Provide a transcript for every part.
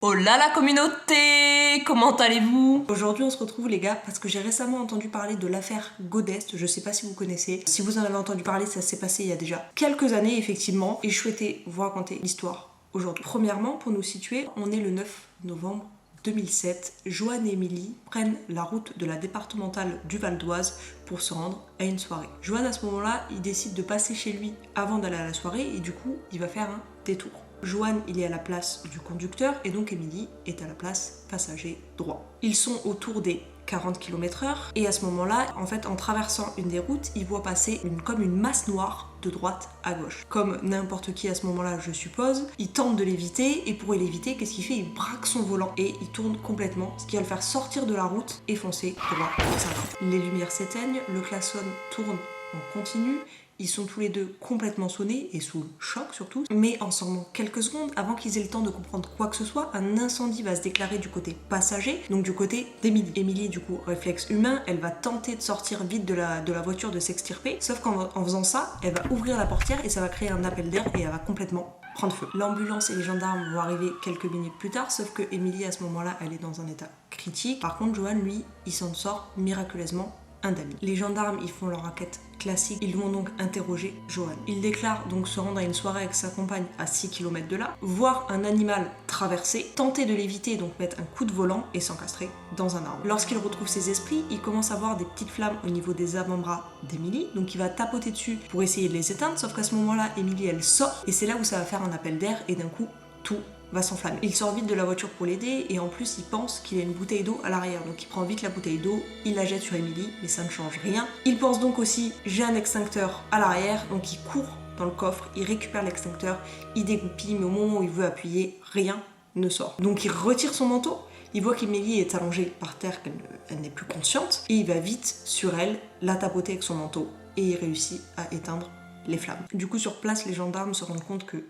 Hola la communauté, comment allez-vous? Aujourd'hui on se retrouve les gars parce que j'ai récemment entendu parler de l'affaire Godest, je sais pas si vous connaissez. Si vous en avez entendu parler, ça s'est passé il y a déjà quelques années effectivement et je souhaitais vous raconter l'histoire aujourd'hui. Premièrement, pour nous situer, on est le 9 novembre 2007. Joanne et Émilie prennent la route de la départementale du Val d'Oise pour se rendre à une soirée. Joanne à ce moment-là, il décide de passer chez lui avant d'aller à la soirée et du coup, il va faire un détour. Joanne, il est à la place du conducteur et donc Émilie est à la place passager droit. Ils sont autour des 40 km/h et à ce moment-là, en fait, en traversant une des routes, ils voient passer comme une masse noire de droite à gauche. Comme n'importe qui à ce moment-là, je suppose, il tente de l'éviter et pour l'éviter, qu'est-ce qu'il fait? Il braque son volant et il tourne complètement, ce qui va le faire sortir de la route et foncer droit pour sa route. Les lumières s'éteignent, le klaxon tourne en continu. Ils sont tous les deux complètement sonnés et sous le choc surtout. Mais en seulement quelques secondes, avant qu'ils aient le temps de comprendre quoi que ce soit, un incendie va se déclarer du côté passager, donc du côté d'Émilie. Émilie, du coup, réflexe humain, elle va tenter de sortir vite de la voiture, de s'extirper. Sauf qu'en faisant ça, elle va ouvrir la portière et ça va créer un appel d'air et elle va complètement prendre feu. L'ambulance et les gendarmes vont arriver quelques minutes plus tard, sauf que Émilie, à ce moment-là, elle est dans un état critique. Par contre, Joanne, lui, il s'en sort miraculeusement indemne. Les gendarmes, ils font leur enquête classique, ils vont donc interroger Joanne. Il déclare donc se rendre à une soirée avec sa compagne à 6 km de là, voir un animal traverser, tenter de l'éviter, donc mettre un coup de volant et s'encastrer dans un arbre. Lorsqu'il retrouve ses esprits, il commence à voir des petites flammes au niveau des avant-bras d'Émilie, donc il va tapoter dessus pour essayer de les éteindre, sauf qu'à ce moment-là, Émilie, elle sort, et c'est là où ça va faire un appel d'air, et d'un coup, tout va s'enflammer. Il sort vite de la voiture pour l'aider et en plus il pense qu'il y a une bouteille d'eau à l'arrière, donc il prend vite la bouteille d'eau, il la jette sur Émilie, mais ça ne change rien. Il pense donc aussi j'ai un extincteur à l'arrière, donc il court dans le coffre, il récupère l'extincteur, il dégoupille, mais au moment où il veut appuyer, rien ne sort. Donc il retire son manteau, il voit qu'Émilie est allongée par terre, qu'elle n'est plus consciente, et il va vite sur elle, la tapoter avec son manteau, et il réussit à éteindre les flammes. Du coup sur place, les gendarmes se rendent compte que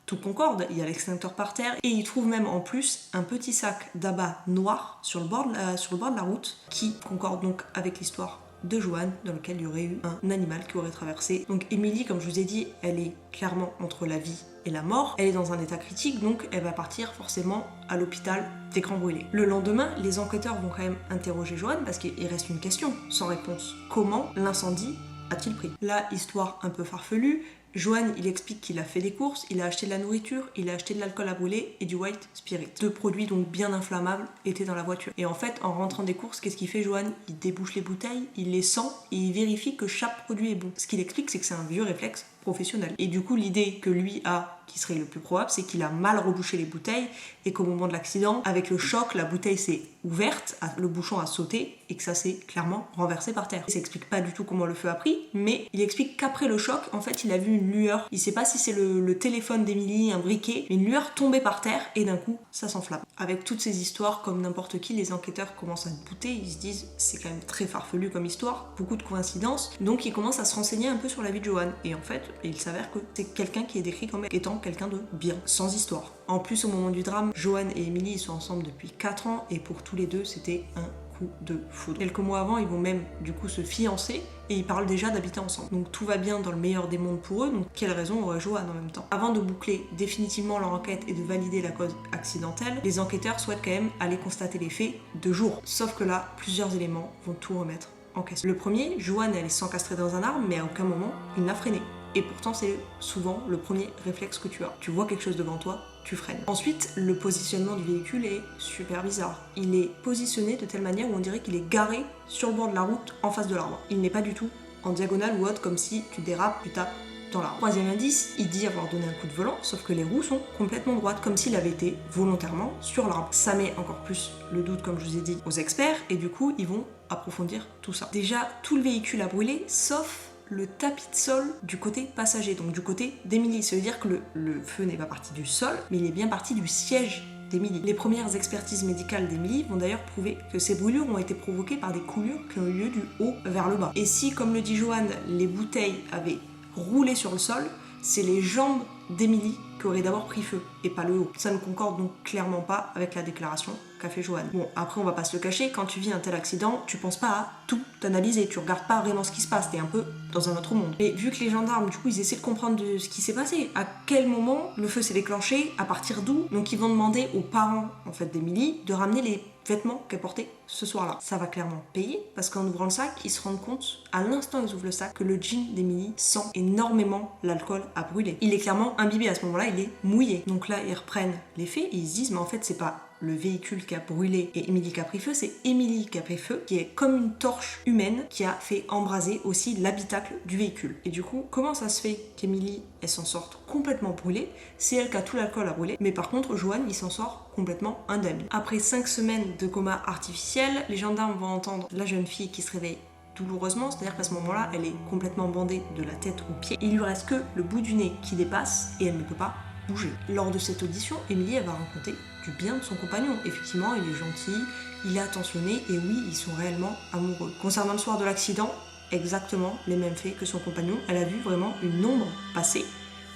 tout concorde, il y a l'extincteur par terre et ils trouvent même en plus un petit sac d'abat noir sur le bord de la route qui concorde donc avec l'histoire de Joanne dans lequel il y aurait eu un animal qui aurait traversé. Donc Émilie, comme je vous ai dit, elle est clairement entre la vie et la mort, elle est dans un état critique donc elle va partir forcément à l'hôpital d'écran brûlé. Le lendemain, les enquêteurs vont quand même interroger Joanne parce qu'il reste une question sans réponse. Comment l'incendie a-t-il pris? Là, histoire un peu farfelue, Joanne, il explique qu'il a fait des courses, il a acheté de la nourriture, il a acheté de l'alcool à brûler et du white spirit. Deux produits donc bien inflammables étaient dans la voiture. Et en fait, en rentrant des courses, qu'est-ce qu'il fait Joanne? Il débouche les bouteilles, il les sent et il vérifie que chaque produit est bon. Ce qu'il explique, c'est que c'est un vieux réflexe professionnel. Et du coup, l'idée que lui a, qui serait le plus probable, c'est qu'il a mal rebouché les bouteilles et qu'au moment de l'accident, avec le choc, la bouteille s'est ouverte, le bouchon a sauté et que ça s'est clairement renversé par terre. Il s'explique pas du tout comment le feu a pris, mais il explique qu'après le choc, en fait, il a vu une lueur. Il sait pas si c'est le téléphone d'Émilie, un briquet, mais une lueur tombée par terre et d'un coup, ça s'enflamme. Avec toutes ces histoires, comme n'importe qui, les enquêteurs commencent à douter, ils se disent c'est quand même très farfelu comme histoire, beaucoup de coïncidences, donc ils commencent à se renseigner un peu sur la vie de Joanne. Et en fait, il s'avère que c'est quelqu'un qui est décrit comme étant quelqu'un de bien, sans histoire. En plus, au moment du drame, Joanne et Émilie ils sont ensemble depuis 4 ans et pour tous les deux, c'était un coup de foudre. Quelques mois avant, ils vont même du coup se fiancer et ils parlent déjà d'habiter ensemble. Donc tout va bien dans le meilleur des mondes pour eux, donc quelle raison aurait Joanne en même temps? Avant de boucler définitivement leur enquête et de valider la cause accidentelle, les enquêteurs souhaitent quand même aller constater les faits de jour. Sauf que là, plusieurs éléments vont tout remettre en question. Le premier, Joanne elle est s'encastrer dans un arbre, mais à aucun moment il n'a freiné. Et pourtant, c'est souvent le premier réflexe que tu as. Tu vois quelque chose devant toi, tu freines. Ensuite, le positionnement du véhicule est super bizarre. Il est positionné de telle manière où on dirait qu'il est garé sur le bord de la route en face de l'arbre. Il n'est pas du tout en diagonale ou autre, comme si tu dérapes, tu tapes dans l'arbre. Troisième indice, il dit avoir donné un coup de volant, sauf que les roues sont complètement droites, comme s'il avait été volontairement sur l'arbre. Ça met encore plus le doute, comme je vous ai dit, aux experts, et du coup, ils vont approfondir tout ça. Déjà, tout le véhicule a brûlé, sauf le tapis de sol du côté passager, donc du côté d'Émilie. Ça veut dire que le feu n'est pas parti du sol, mais il est bien parti du siège d'Émilie. Les premières expertises médicales d'Émilie vont d'ailleurs prouver que ces brûlures ont été provoquées par des coulures qui ont eu lieu du haut vers le bas. Et si, comme le dit Joanne, les bouteilles avaient roulé sur le sol, c'est les jambes d'Émilie qui aurait d'abord pris feu et pas le haut. Ça ne concorde donc clairement pas avec la déclaration qu'a fait Joanne. Bon, après on va pas se le cacher, quand tu vis un tel accident, tu penses pas à tout analyser, tu regardes pas vraiment ce qui se passe, t'es un peu dans un autre monde. Mais vu que les gendarmes, du coup, ils essaient de comprendre de ce qui s'est passé, à quel moment le feu s'est déclenché, à partir d'où, donc ils vont demander aux parents en fait d'Émilie de ramener les vêtements qu'elle portait ce soir-là. Ça va clairement payer parce qu'en ouvrant le sac, ils se rendent compte, à l'instant où ils ouvrent le sac, que le jean d'Émilie sent énormément l'alcool à brûler. Il est clairement imbibé à ce moment-là, il est mouillé. Donc là, ils reprennent les faits et ils se disent, mais en fait, c'est pas le véhicule qui a brûlé et Émilie qui a pris feu, c'est Émilie qui a pris feu, qui est comme une torche humaine qui a fait embraser aussi l'habitacle du véhicule. Et du coup, comment ça se fait qu'Émilie, elle s'en sorte complètement brûlée? C'est elle qui a tout l'alcool à brûler, mais par contre, Joanne, il s'en sort complètement indemne. Après 5 semaines de coma artificiel, les gendarmes vont entendre la jeune fille qui se réveille douloureusement, c'est-à-dire qu'à ce moment-là, elle est complètement bandée de la tête aux pieds. Il lui reste que le bout du nez qui dépasse et elle ne peut pas bouger. Lors de cette audition, Émilie, elle va raconter du bien de son compagnon. Effectivement, il est gentil, il est attentionné et oui, ils sont réellement amoureux. Concernant le soir de l'accident, exactement les mêmes faits que son compagnon. Elle a vu vraiment une ombre passer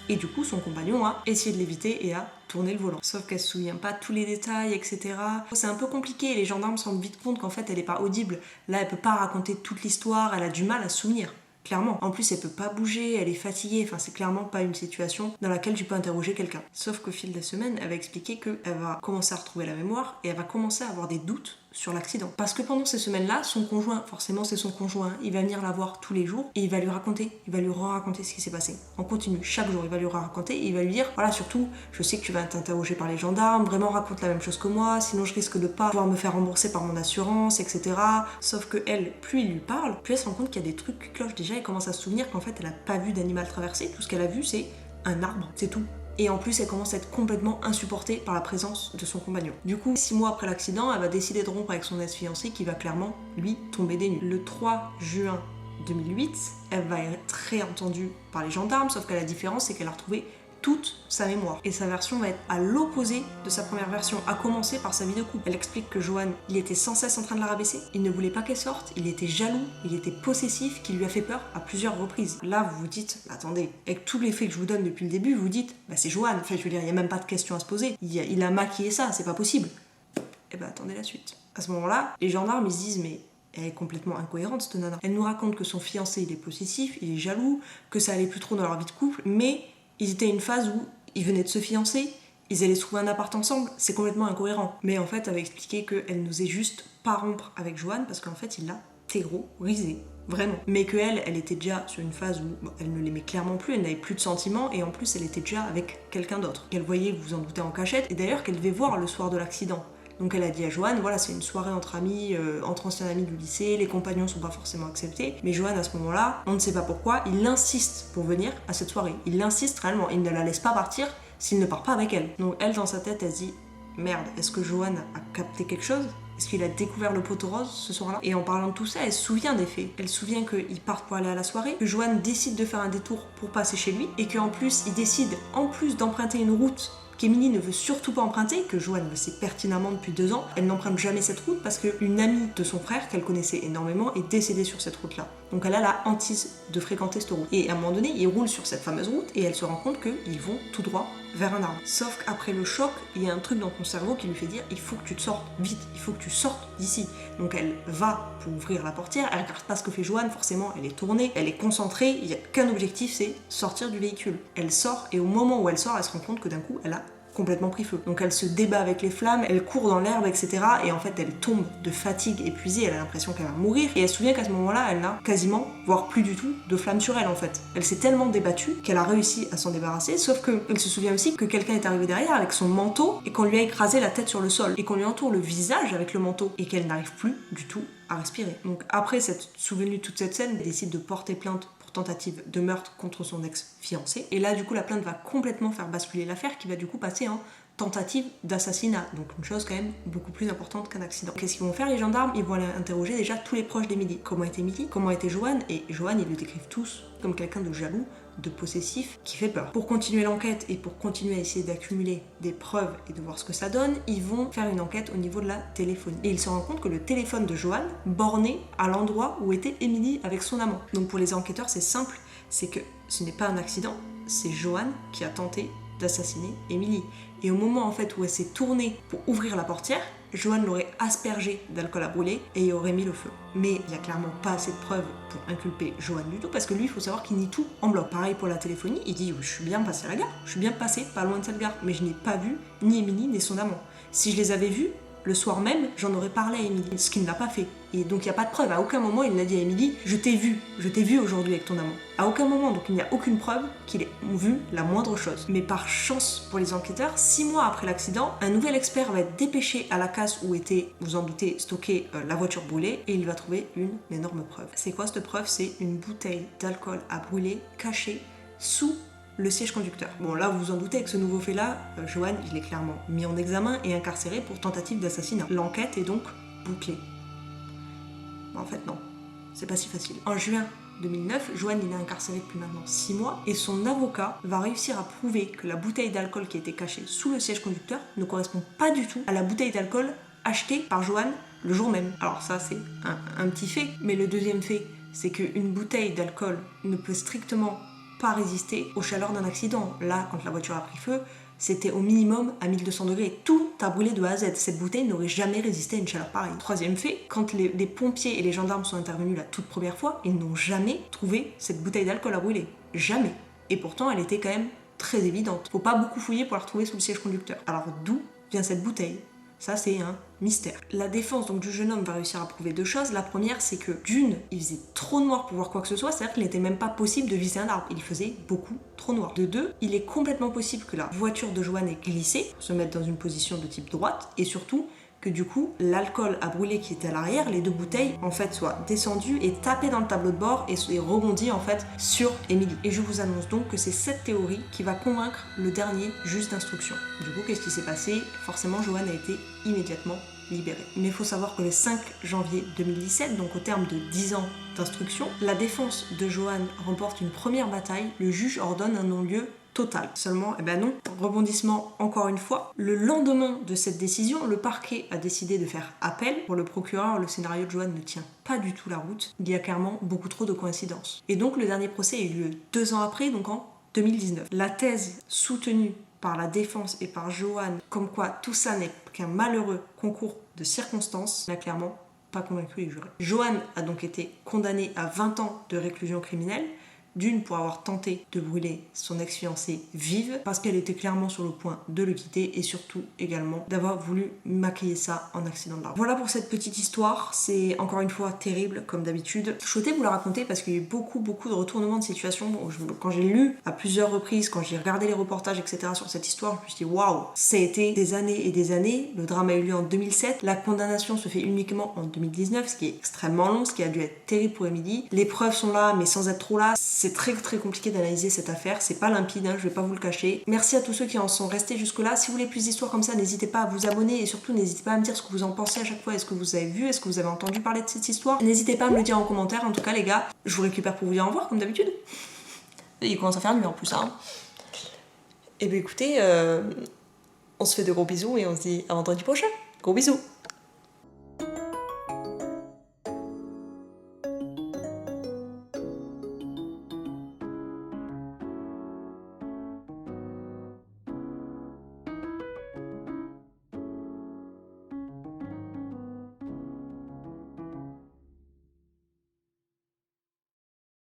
et du coup, son compagnon a essayé de l'éviter et a tourné le volant. Sauf qu'elle se souvient pas de tous les détails, etc. C'est un peu compliqué. Les gendarmes se rendent vite compte qu'en fait, elle est pas audible. Là, elle peut pas raconter toute l'histoire. Elle a du mal à se souvenir. Clairement. En plus, elle peut pas bouger, elle est fatiguée. Enfin, c'est clairement pas une situation dans laquelle tu peux interroger quelqu'un. Sauf qu'au fil des semaines, elle va expliquer qu'elle va commencer à retrouver la mémoire et elle va commencer à avoir des doutes sur l'accident. Parce que pendant ces semaines-là, son conjoint, forcément c'est son conjoint, il va venir la voir tous les jours et il va lui raconter, il va lui raconter ce qui s'est passé. En continu, chaque jour, il va lui raconter et il va lui dire, voilà, surtout, je sais que tu vas t'interroger par les gendarmes, vraiment raconte la même chose que moi, sinon je risque de pas pouvoir me faire rembourser par mon assurance, etc. Sauf que elle, plus il lui parle, plus elle se rend compte qu'il y a des trucs qui clochent déjà et commence à se souvenir qu'en fait, elle a pas vu d'animal traverser, tout ce qu'elle a vu, c'est un arbre, c'est tout. Et en plus, elle commence à être complètement insupportée par la présence de son compagnon. Du coup, 6 mois après l'accident, elle va décider de rompre avec son ex-fiancé qui va clairement, lui, tomber des nues. Le 3 juin 2008, elle va être réentendue par les gendarmes, sauf que la différence, c'est qu'elle a retrouvé toute sa mémoire. Et sa version va être à l'opposé de sa première version, à commencer par sa vie de couple. Elle explique que Johan, il était sans cesse en train de la rabaisser, il ne voulait pas qu'elle sorte, il était jaloux, il était possessif, qui lui a fait peur à plusieurs reprises. Là, vous vous dites, attendez, avec tous les faits que je vous donne depuis le début, vous vous dites, bah c'est Johan, enfin je veux dire, il n'y a même pas de question à se poser, il a maquillé ça, c'est pas possible. Et bah attendez la suite. À ce moment-là, les gendarmes, ils se disent, mais elle est complètement incohérente cette nana. Elle nous raconte que son fiancé, il est possessif, il est jaloux, que ça allait plus trop dans leur vie de couple, mais ils étaient à une phase où ils venaient de se fiancer, ils allaient se trouver un appart ensemble, c'est complètement incohérent. Mais en fait, elle avait expliqué qu'elle n'osait juste pas rompre avec Johan parce qu'en fait, il l'a terrorisée. Vraiment. Mais qu'elle, elle était déjà sur une phase où elle ne l'aimait clairement plus, elle n'avait plus de sentiments et en plus, elle était déjà avec quelqu'un d'autre. Qu'elle voyait, vous vous en doutez, en cachette et d'ailleurs qu'elle devait voir le soir de l'accident. Donc elle a dit à Johan, voilà, c'est une soirée entre amis, entre anciens amis du lycée, les compagnons sont pas forcément acceptés. Mais Johan, à ce moment-là, on ne sait pas pourquoi, il insiste pour venir à cette soirée. Il insiste réellement, il ne la laisse pas partir s'il ne part pas avec elle. Donc elle, dans sa tête, elle se dit, merde, est-ce que Johan a capté quelque chose ? Est-ce qu'il a découvert le poteau rose ce soir-là ? Et en parlant de tout ça, elle se souvient des faits. Elle se souvient qu'ils partent pour aller à la soirée, que Johan décide de faire un détour pour passer chez lui, et qu'en plus, il décide, en plus d'emprunter une route qu'Émilie ne veut surtout pas emprunter, que Joanne le sait pertinemment depuis 2 ans, elle n'emprunte jamais cette route parce qu'une amie de son frère, qu'elle connaissait énormément, est décédée sur cette route-là. Donc elle a la hantise de fréquenter cette route. Et à un moment donné, ils roulent sur cette fameuse route et elle se rend compte qu'ils vont tout droit vers un arbre. Sauf qu'après le choc, il y a un truc dans ton cerveau qui lui fait dire il faut que tu te sortes vite, il faut que tu sortes d'ici. Donc elle va pour ouvrir la portière, elle regarde pas ce que fait Joanne, forcément elle est tournée, elle est concentrée, il n'y a qu'un objectif, c'est sortir du véhicule. Elle sort et au moment où elle sort, elle se rend compte que d'un coup elle a complètement pris feu. Donc elle se débat avec les flammes, elle court dans l'herbe, etc. Et en fait elle tombe de fatigue, épuisée, elle a l'impression qu'elle va mourir. Et elle se souvient qu'à ce moment-là, elle n'a quasiment, voire plus du tout, de flamme sur elle en fait. Elle s'est tellement débattue qu'elle a réussi à s'en débarrasser, sauf qu'elle se souvient aussi que quelqu'un est arrivé derrière avec son manteau et qu'on lui a écrasé la tête sur le sol et qu'on lui entoure le visage avec le manteau et qu'elle n'arrive plus du tout à respirer. Donc après s'être souvenue de toute cette scène, elle décide de porter plainte tentative de meurtre contre son ex-fiancé. Et là, du coup, la plainte va complètement faire basculer l'affaire qui va du coup passer en tentative d'assassinat. Donc une chose quand même beaucoup plus importante qu'un accident. Qu'est-ce qu'ils vont faire les gendarmes ? Ils vont aller interroger déjà tous les proches d'Émilie. Comment était Émilie ? Comment était Joanne ? Et Joanne, ils le décrivent tous comme quelqu'un de jaloux, de possessif, qui fait peur. Pour continuer l'enquête et pour continuer à essayer d'accumuler des preuves et de voir ce que ça donne, ils vont faire une enquête au niveau de la téléphonie. Et ils se rendent compte que le téléphone de Joanne bornait à l'endroit où était Émilie avec son amant. Donc pour les enquêteurs, c'est simple, c'est que ce n'est pas un accident, c'est Johan qui a tenté d'assassiner Émilie. Et au moment en fait où elle s'est tournée pour ouvrir la portière, Johan l'aurait aspergé d'alcool à brûler et y aurait mis le feu. Mais il n'y a clairement pas assez de preuves pour inculper Johan du tout, parce que lui, il faut savoir qu'il nie tout en bloc. Pareil pour la téléphonie, il dit « je suis bien passé à la gare, je suis bien passé pas loin de cette gare, mais je n'ai pas vu ni Émilie ni son amant. Si je les avais vus, le soir même, j'en aurais parlé à Émilie, ce qu'il n'a pas fait. Et donc il n'y a pas de preuve, à aucun moment il n'a dit à Émilie « je t'ai vu aujourd'hui avec ton amant ». À aucun moment, donc il n'y a aucune preuve qu'il ait vu la moindre chose. Mais par chance pour les enquêteurs, 6 mois après l'accident, un nouvel expert va être dépêché à la casse où était, vous en doutez, stockée la voiture brûlée, et il va trouver une énorme preuve. C'est quoi cette preuve? C'est une bouteille d'alcool à brûler cachée sous le siège conducteur. Bon là vous vous en doutez, avec ce nouveau fait là, Johan il est clairement mis en examen et incarcéré pour tentative d'assassinat. L'enquête est donc bouclée. En fait non, c'est pas si facile. En juin 2009, Johan il est incarcéré depuis maintenant 6 mois et son avocat va réussir à prouver que la bouteille d'alcool qui était cachée sous le siège conducteur ne correspond pas du tout à la bouteille d'alcool achetée par Johan le jour même. Alors ça c'est un petit fait, mais le deuxième fait, c'est qu'une bouteille d'alcool ne peut strictement pas résister aux chaleurs d'un accident. Là, quand la voiture a pris feu, c'était au minimum à 1200 degrés. Tout a brûlé de A à Z. Cette bouteille n'aurait jamais résisté à une chaleur pareille. Troisième fait, quand les pompiers et les gendarmes sont intervenus la toute première fois, ils n'ont jamais trouvé cette bouteille d'alcool à brûler. Jamais. Et pourtant, elle était quand même très évidente. Faut pas beaucoup fouiller pour la retrouver sous le siège conducteur. Alors d'où vient cette bouteille? Ça, c'est un mystère. La défense donc du jeune homme va réussir à prouver 2 choses. La première, c'est que d'une, il faisait trop noir pour voir quoi que ce soit, c'est-à-dire qu'il n'était même pas possible de viser un arbre. Il faisait beaucoup trop noir. De 2, il est complètement possible que la voiture de Johan ait glissé, pour se mettre dans une position de type droite, et surtout que du coup, l'alcool à brûler qui était à l'arrière, les 2 bouteilles, en fait, soient descendues et tapées dans le tableau de bord et rebondies en fait sur Émilie. Et je vous annonce donc que c'est cette théorie qui va convaincre le dernier juge d'instruction. Du coup, qu'est-ce qui s'est passé? Forcément, Johan a été immédiatement libéré. Mais il faut savoir que le 5 janvier 2017, donc au terme de 10 ans d'instruction, la défense de Johan remporte une première bataille. Le juge ordonne un non-lieu total. Seulement, eh ben non, rebondissement encore une fois. Le lendemain de cette décision, le parquet a décidé de faire appel. Pour le procureur, le scénario de Johan ne tient pas du tout la route. Il y a clairement beaucoup trop de coïncidences. Et donc le dernier procès a eu lieu 2 ans après, donc en 2019. La thèse soutenue par la défense et par Johan, comme quoi tout ça n'est qu'un malheureux concours de circonstances, n'a clairement pas convaincu les jurés. Johan a donc été condamné à 20 ans de réclusion criminelle, d'une pour avoir tenté de brûler son ex-fiancée vive, parce qu'elle était clairement sur le point de le quitter, et surtout également d'avoir voulu maquiller ça en accident de la route. Voilà pour cette petite histoire, c'est encore une fois terrible comme d'habitude. Je souhaitais vous la raconter parce qu'il y a eu beaucoup de retournements de situation. Quand j'ai lu à plusieurs reprises, quand j'ai regardé les reportages etc. sur cette histoire, je me suis dit waouh, ça a été des années et des années. Le drame a eu lieu en 2007, la condamnation se fait uniquement en 2019, ce qui est extrêmement long, ce qui a dû être terrible pour Émilie. Les preuves sont là mais sans être trop là. C'est très compliqué d'analyser cette affaire, c'est pas limpide, hein, je vais pas vous le cacher. Merci à tous ceux qui en sont restés jusque là. Si vous voulez plus d'histoires comme ça, n'hésitez pas à vous abonner et surtout n'hésitez pas à me dire ce que vous en pensez à chaque fois. Est-ce que vous avez vu, est-ce que vous avez entendu parler de cette histoire? N'hésitez pas à me le dire en commentaire. En tout cas les gars, je vous récupère pour vous dire au revoir comme d'habitude. Il commence à faire nuit en plus hein. Et bien écoutez, on se fait de gros bisous et on se dit à vendredi prochain. Gros bisous.